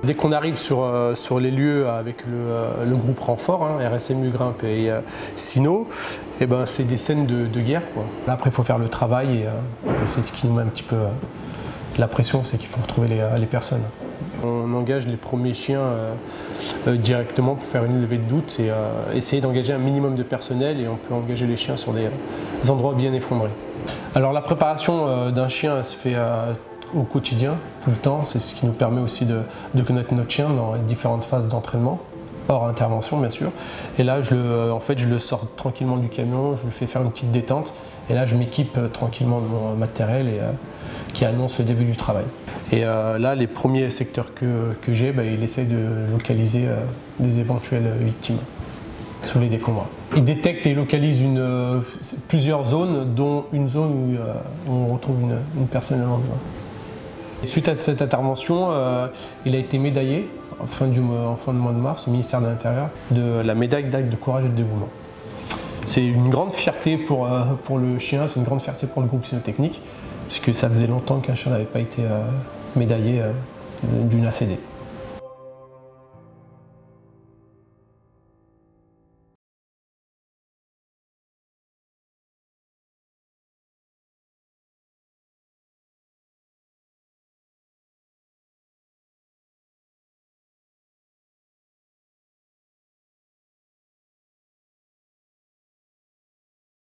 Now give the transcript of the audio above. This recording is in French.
Dès qu'on arrive sur les lieux avec le groupe renfort, hein, RSMU, Grimpe et Sino, eh ben, c'est des scènes de guerre, quoi. Là, après, il faut faire le travail et c'est ce qui nous met un petit peu la pression, c'est qu'il faut retrouver les personnes. On engage les premiers chiens directement pour faire une levée de doute et essayer d'engager un minimum de personnel, et on peut engager les chiens sur des endroits bien effondrés. Alors la préparation d'un chien se fait au quotidien, tout le temps. C'est ce qui nous permet aussi de connaître notre chien dans les différentes phases d'entraînement, hors intervention bien sûr. Et là, je le sors tranquillement du camion, je lui fais faire une petite détente, et là je m'équipe tranquillement de mon matériel qui annonce le début du travail. Et là, les premiers secteurs que j'ai, il essaye de localiser des éventuelles victimes sous les décombres. Il détecte et localise plusieurs zones, dont une zone où on retrouve une personne à l'endroit. Suite à cette intervention, il a été médaillé en fin de mois de mars au ministère de l'Intérieur de la médaille d'acte de courage et de dévouement. C'est une grande fierté pour le chien, c'est une grande fierté pour le groupe cynotechnique, puisque ça faisait longtemps qu'un chien n'avait pas été médaillé d'une ACD.